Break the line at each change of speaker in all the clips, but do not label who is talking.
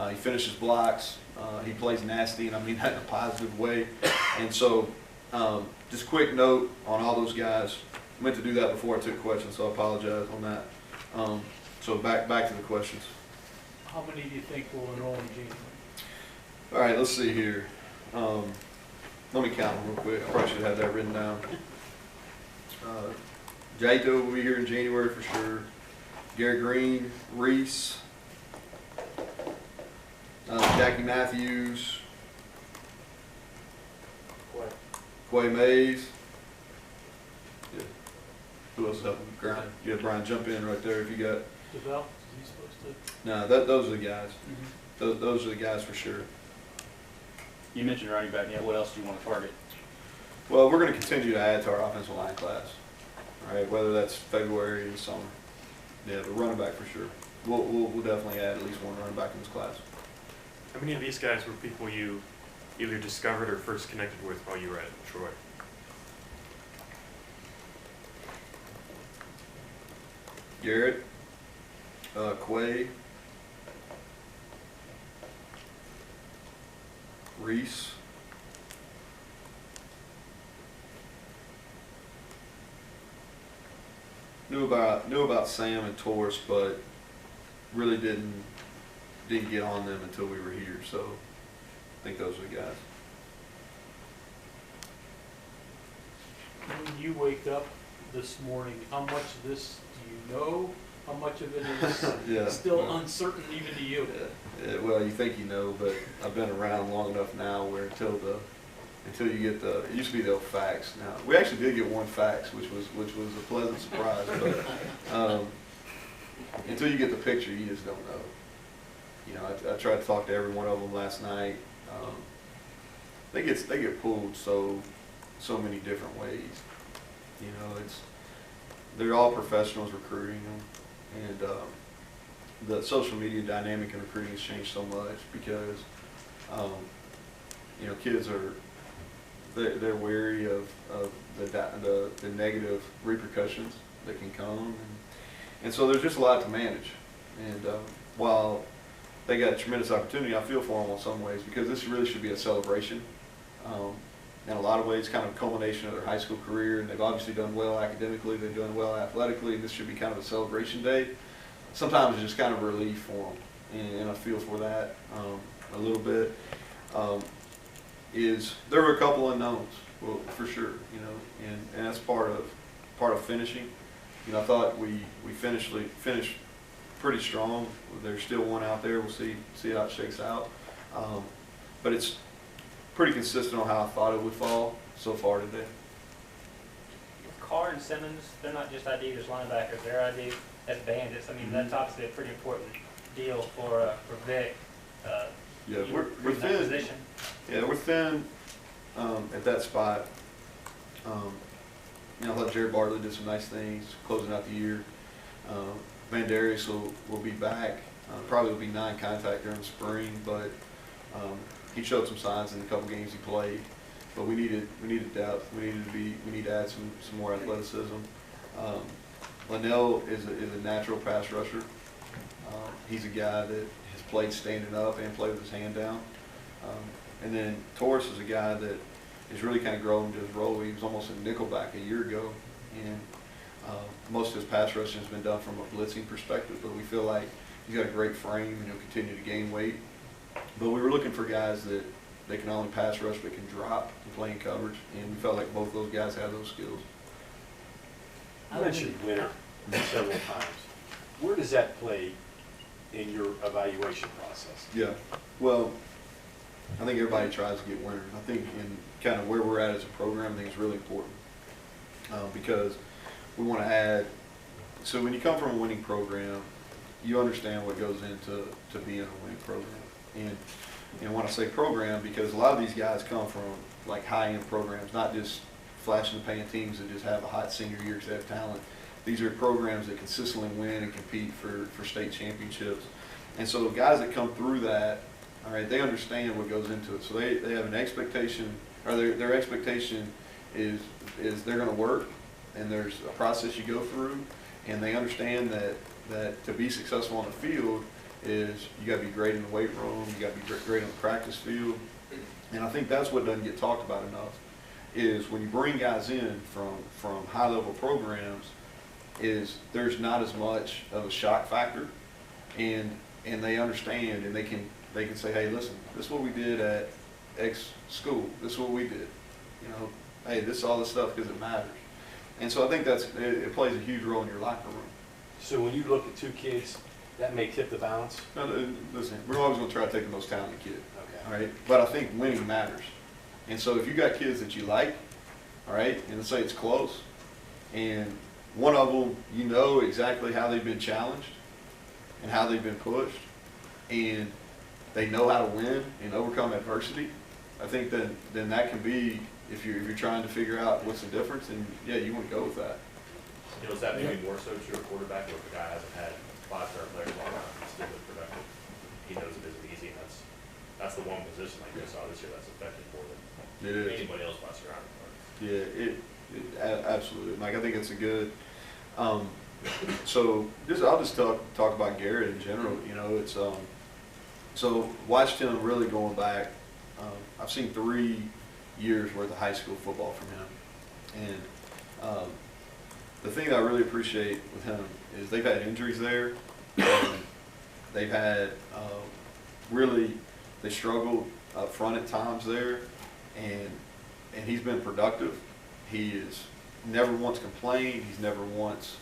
He finishes blocks. He plays nasty, and I mean that in a positive way. And so, just quick note on all those guys. I meant to do that before I took questions, so I apologize on that. So back to the questions.
How many do you think will enroll in January?
All right, let's see here. Let me count them real quick. I probably should have that written down. Jato will be here in January for sure. Gary Green, Reese, Jackie Matthews, Quay Mays. Yeah. Who else is helping? Brian. Yeah, Brian, jump in right there if you got.
DeVell, is he supposed to?
No, those are the guys. Mm-hmm. Those are the guys for sure.
You mentioned running back. Yeah, what else do you want to target?
Well, we're going to continue to add to our offensive line class. All right, whether that's February or summer. Yeah, the running back for sure. We'll definitely add at least one running back in this class.
How many of these guys were people you either discovered or first connected with while you were at Troy?
Garrett, Quay, Reese, knew about Sam and Torres, but really didn't get on them until we were here. So I think those are the guys.
When you wake up this morning, how much of this do you know? How much of it is still uncertain even to you?
Yeah. Well, you think you know, but I've been around long enough now where until you get it used to be the fax. Now we actually did get one fax, which was a pleasant surprise. But until you get the picture, you just don't know. You know, I tried to talk to every one of them last night. They get pulled so many different ways. You know, they're all professionals recruiting them, and the social media dynamic in recruiting has changed so much because you know, kids they're wary of the negative repercussions that can come, and so there's just a lot to manage. And while they got a tremendous opportunity, I feel for them in some ways because this really should be a celebration. In a lot of ways, kind of a culmination of their high school career, and they've obviously done well academically, they've done well athletically, and this should be kind of a celebration day. Sometimes it's just kind of a relief for them, and I feel for that a little bit. There were a couple unknowns, well, for sure, you know, and that's part of finishing. You know, I thought we finished pretty strong. There's still one out there. We'll see how it shakes out, but it's pretty consistent on how I thought it would fall so far today.
Carr and Simmons, they're not just ID'd as linebackers, they're ID'd as bandits. I mean, that's obviously a pretty important deal for Vic.
Yeah, we're thin.
Position.
Yeah, we're thin at that spot. You know, I thought Jared Bartlett did some nice things closing out the year. Van Darius will be back. Probably will be non-contact during the spring, but he showed some signs in a couple games he played. But we needed depth. We need to add some more athleticism. Linnell is a natural pass rusher. He's a guy that has played standing up and played with his hand down. And then Torres is a guy that is really kind of grown into his role. He was almost a nickelback a year ago, and most of his pass rushing has been done from a blitzing perspective. But we feel like he's got a great frame and he'll continue to gain weight. But we were looking for guys that they can not only pass rush but can drop and play in coverage, and we felt like both those guys have those skills.
I mentioned winter several times. Where does that play in your evaluation process?
Yeah, well, I think everybody tries to get winners. I think in kind of where we're at as a program, I think it's really important because we want to add. So when you come from a winning program, you understand what goes into being a winning program. And when I say program, because a lot of these guys come from like high-end programs, not just flash in the pan teams that just have a hot senior year because they have talent. These are programs that consistently win and compete for state championships. And so the guys that come through that, all right, they understand what goes into it. So they have an expectation, or their expectation is they're going to work, and there's a process you go through, and they understand that to be successful on the field is you got to be great in the weight room, you got to be great on the practice field, and I think that's what doesn't get talked about enough. Is when you bring guys in from high level programs, is there's not as much of a shock factor, and they understand and they can say, hey, listen, this is what we did at X school, this is what we did, you know, hey, this is all this stuff because it matters. And so I think it plays a huge role in your locker room.
So when you look at two kids, that may tip the balance?
Now, listen, we're always going to try to take the most talented kid,
Okay.
all right? But I think winning matters. And so if you got kids that you like, all right, and let's say it's close, and one of them, you know exactly how they've been challenged and how they've been pushed, and they know how to win and overcome adversity, I think then that can be, if you're trying to figure out what's the difference, and yeah, you want to go with that.
You know, is that maybe more so to your quarterback, where if the guy hasn't had 5-star players long enough, he's still been productive? He knows it isn't easy, and that's the one position like we saw this year that's effective more than
It is.
anybody else by surrounding parts.
Yeah, absolutely, Mike. I think it's a good. So I'll just talk about Garrett in general. You know, it's so watched him really going back. I've seen 3 years worth of high school football from him, and the thing that I really appreciate with him is they've had injuries there, and they've had really they struggled up front at times there, and he's been productive. He is never once complained. He's never once,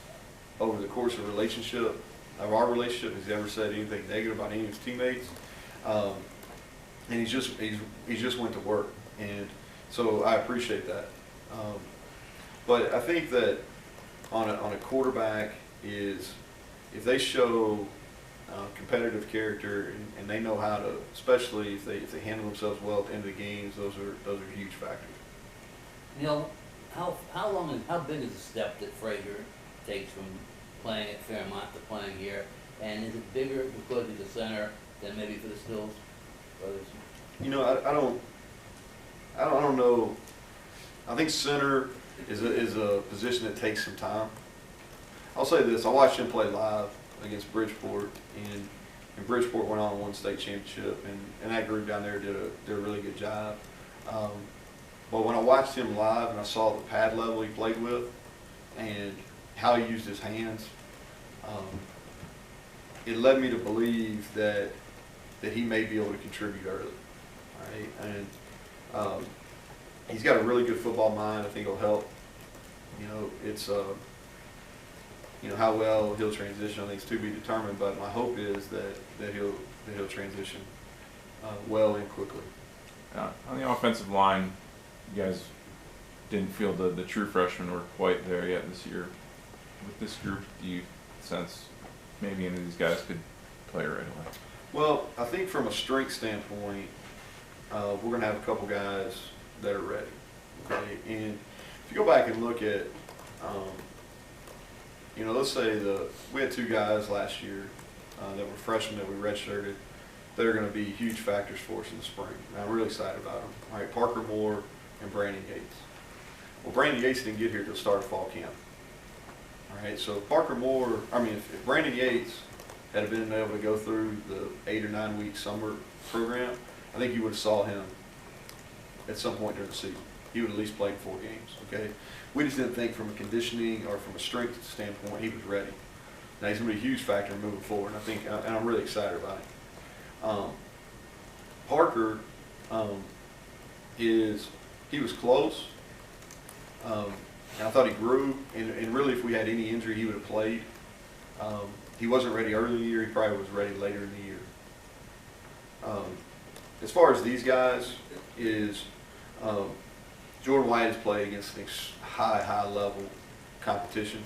over the course of our relationship, has ever said anything negative about any of his teammates. And he's just went to work, and so I appreciate that. But I think that on a quarterback is if they show competitive character and they know how to, especially if they handle themselves well at the end of the games, those are huge factors.
Neal, how long and how big is the step that Frazier takes from playing at Fairmont to playing here? And is it bigger because he's a center than maybe for the Stills brothers?
You know, I don't know. I think center is a position that takes some time. I'll say this: I watched him play live against Bridgeport, and Bridgeport went on and won state championship, and that group down there did a really good job. But when I watched him live and I saw the pad level he played with and how he used his hands, it led me to believe that he may be able to contribute early. Right? And he's got a really good football mind. I think it'll help. You know, it's you know, how well he'll transition, I think, is to be determined. But my hope is that he'll transition well and quickly.
On the offensive line, you guys didn't feel the true freshmen were quite there yet this year. With this group, do you sense maybe any of these guys could play right away?
Well, I think from a strength standpoint, we're going to have a couple guys that are ready. Okay, and if you go back and look at, you know, let's say we had 2 guys last year that were freshmen that we redshirted that are going to be huge factors for us in the spring. And I'm really excited about them. All right, Parker Moore and Brandon Yates. Well, Brandon Yates didn't get here till start of fall camp. All right, so Parker Moore, if Brandon Yates had been able to go through the 8 or 9 week summer program, I think you would have saw him at some point during the season. He would at least played 4 games, okay? We just didn't think from a conditioning or from a strength standpoint he was ready. Now he's going to be a huge factor moving forward, and I think, and I'm really excited about him. Parker he was close, and I thought he grew, and really if we had any injury he would have played. He wasn't ready early in the year, he probably was ready later in the year. As far as these guys is, Jordan White has played against high level competition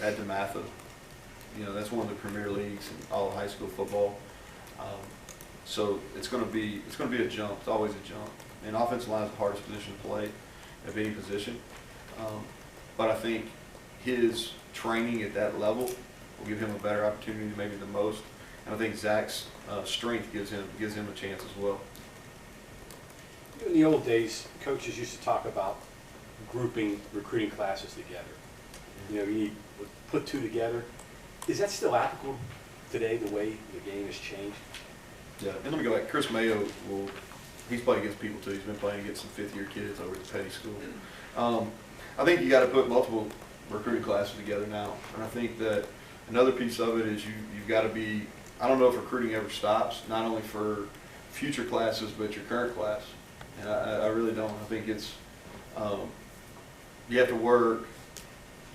at DeMatha. You know, that's one of the premier leagues in all of high school football. So it's going to be a jump. It's always a jump. And offensive line is the hardest position to play of any position. But I think his training at that level will give him a better opportunity maybe than most. And I think Zach's strength gives him a chance as well.
In the old days, coaches used to talk about grouping recruiting classes together. You know, you need put 2 together. Is that still applicable today, the way the game has changed?
Yeah, and let me go back. Chris Mayo he's playing against people too. He's been playing against some fifth-year kids over at the Petty School. I think you got to put multiple recruiting classes together now, and I think that another piece of it is you've got to be. I don't know if recruiting ever stops, not only for future classes but your current class, and I really don't. I think it's you have to work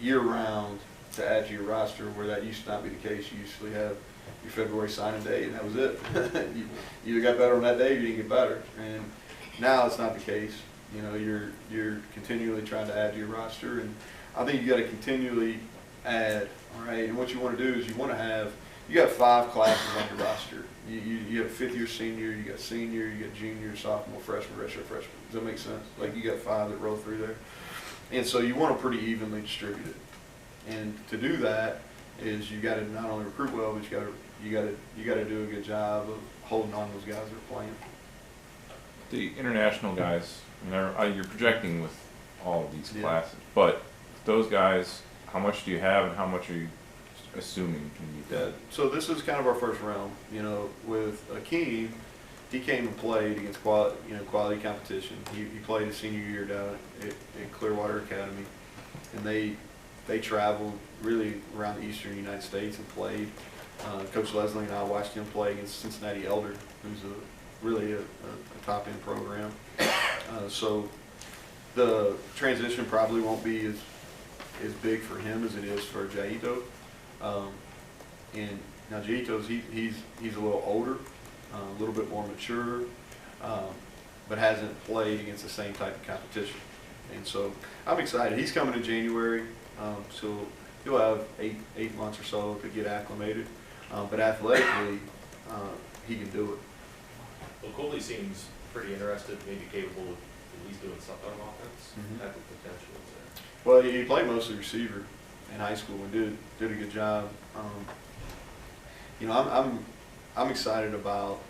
year-round to add to your roster, where that used to not be the case. You usually have your February signing day, and that was it. You either got better on that day or you didn't get better. And now it's not the case. You know, you're continually trying to add to your roster, and I think you got to continually add. All right, and what you want to do is you got 5 classes on your roster. You have 5th-year senior, you got senior, you got junior, sophomore, freshman, redshirt freshman. Does that make sense? Like you got 5 that roll through there, and so you want to pretty evenly distribute it. And to do that is you got to not only recruit well, but you got to do a good job of holding on to those guys that are playing.
The international guys, you're projecting with all of these
Yeah.
classes, but those guys, how much do you have, and how much are you assuming can be dead?
So this is kind of our first round. You know, with Akeem, he came and played against quality competition. He played his senior year down at Clearwater Academy, and they traveled really around the eastern United States and played. Coach Leslie and I watched him play against Cincinnati Elder, who's really a top-end program. So the transition probably won't be as big for him as it is for Jaito. And now Jaito's he's a little older, a little bit more mature, but hasn't played against the same type of competition. And so I'm excited. He's coming in January, so he'll have eight months or so to get acclimated. But athletically, he can do it.
Well, Cooley seems pretty interested, maybe capable of at least doing something on offense.
Mhm.
Type of potential is there.
Well, he played mostly receiver in high school and did a good job. You know, I'm excited about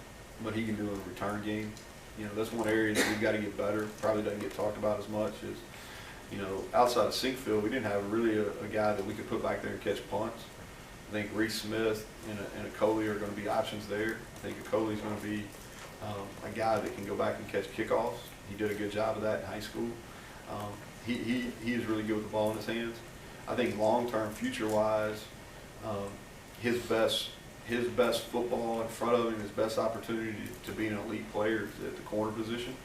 what he can do in the return game. You know, that's one area that we've got to get better. Probably doesn't get talked about as much as, you know, outside of Sinkfield, we didn't have really a guy that we could put back there and catch punts. I think Reese Smith and a Coley are going to be options there. I think a Coley's going to be a guy that can go back and catch kickoffs. He did a good job of that in high school. He is really good with the ball in his hands. I think long-term, future-wise, his best football in front of him, his best opportunity to be an elite player is at the corner position.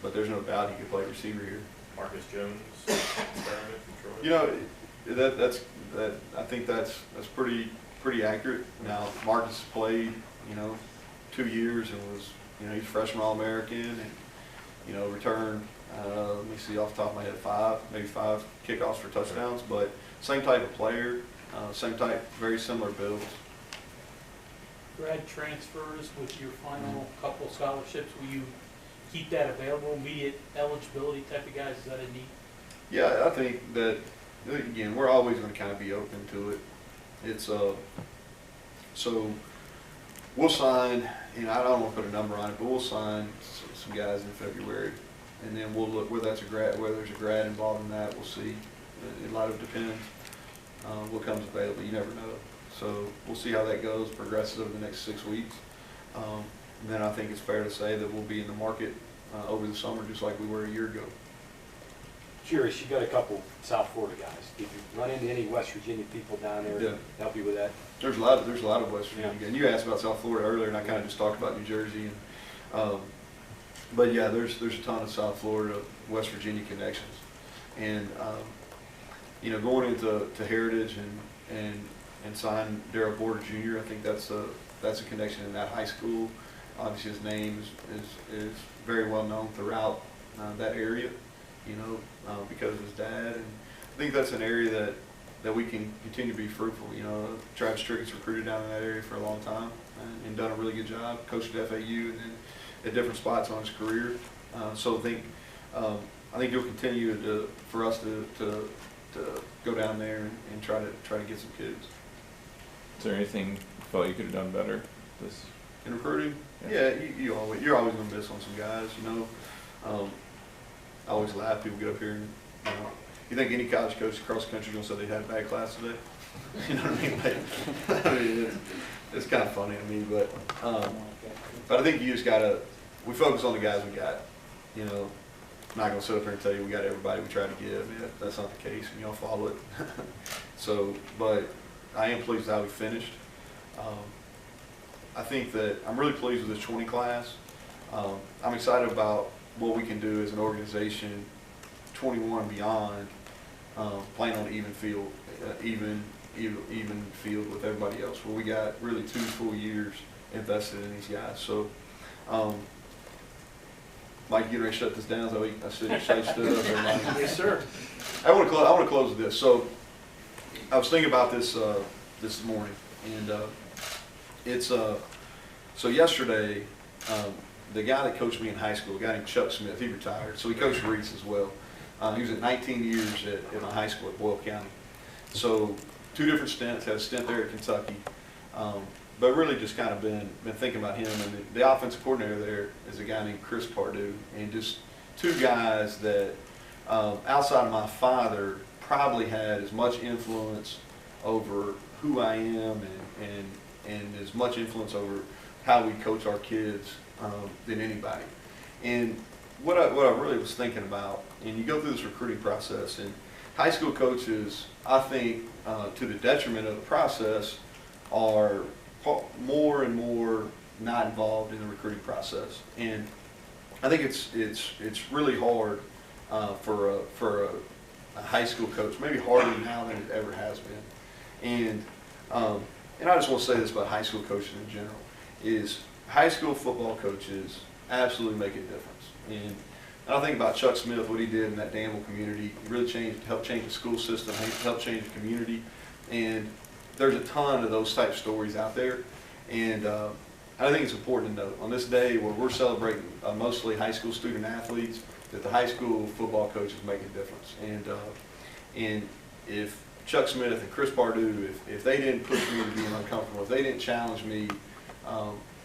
But there's no doubt he could play receiver here.
Marcus Jones, experiment from Troy.
You know, I think that's pretty accurate. Now Marcus played, you know, 2 years and was, you know, he's freshman All-American and, you know, returned, let me see off the top of my head, maybe five kickoffs for touchdowns, but same type of player, same type, very similar builds.
Grad transfers with your final couple scholarships, will you keep that available, immediate eligibility type of guys? Is that a need?
Yeah, I think that, again, we're always going to kind of be open to it. It's so we'll sign, you know, I don't want to put a number on it, but we'll sign some guys in February, and then we'll look whether there's a grad involved in that. We'll see. A lot of it depends what comes available. You never know. So we'll see how that goes, progresses over the next 6 weeks. And then I think it's fair to say that we'll be in the market over the summer just like we were a year ago.
Curious, you got a couple South Florida guys. Did you run into any West Virginia people down there to help you with that?
There's a lot of West Virginia. And you asked about South Florida earlier, and I kind of just talked about New Jersey. And but yeah, there's a ton of South Florida, West Virginia connections. And you know, going into Heritage and sign Darryl Porter Jr., I think that's a connection in that high school. Obviously, his name is very well known throughout that area, you know, because of his dad. And I think that's an area that we can continue to be fruitful. You know, Travis Trickett's recruited down in that area for a long time and done a really good job, coached at FAU and then at different spots on his career. So I think you'll continue for us to go down there and try to get some kids.
Is there anything you felt you could have done better this?
In recruiting? Yeah, you're always going to miss on some guys, you know. I always laugh, people get up here and, you know, you think any college coach across the country is going to say they had a bad class today? You know what I mean? it's kind of funny to me, but I think you just gotta, we focus on the guys we got. You know, I'm not gonna sit up here and tell you we got everybody we try to give. Yeah, that's not the case, and y'all follow it. So, but I am pleased with how we finished. I think that I'm really pleased with this 20 class. I'm excited about what we can do as an organization, 21 and beyond, playing on even field, even field with everybody else, where we got really 2 full years invested in these guys. So, Mike, you ready to shut this down? So I said you stood up there, Mike.
Yes, sir.
I want to close with this. So, I was thinking about this this morning, and it's so yesterday, the guy that coached me in high school, a guy named Chuck Smith, he retired. So he coached Reese as well. He was at 19 years at my high school at Boyle County. So 2 different stints. Had a stint there at Kentucky, but really just kind of been thinking about him. And the offensive coordinator there is a guy named Chris Pardue, and just 2 guys that outside of my father probably had as much influence over who I am and as much influence over how we coach our kids than anybody. And what I really was thinking about, and you go through this recruiting process, and high school coaches, I think, to the detriment of the process, are more and more not involved in the recruiting process. And I think it's really hard for a high school coach, maybe harder now than it ever has been. And I just want to say this about high school coaching in general, is high school football coaches absolutely make a difference. And I think about Chuck Smith, what he did in that Danville community. He really helped change the school system, helped change the community. And there's a ton of those type stories out there. And I think it's important to note on this day where we're celebrating mostly high school student athletes, that the high school football coaches make a difference. And if Chuck Smith and Chris Pardue, if they didn't push me to being uncomfortable, if they didn't challenge me,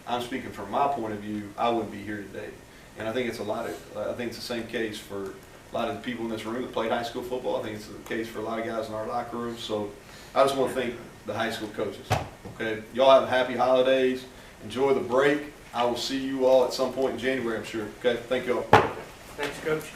I'm speaking from my point of view, I wouldn't be here today. And I think it's I think it's the same case for a lot of the people in this room that played high school football. I think it's the case for a lot of guys in our locker room. So I just want to thank the high school coaches. Okay, y'all have happy holidays. Enjoy the break. I will see you all at some point in January, I'm sure. Okay, thank you all.
Thanks, Coach.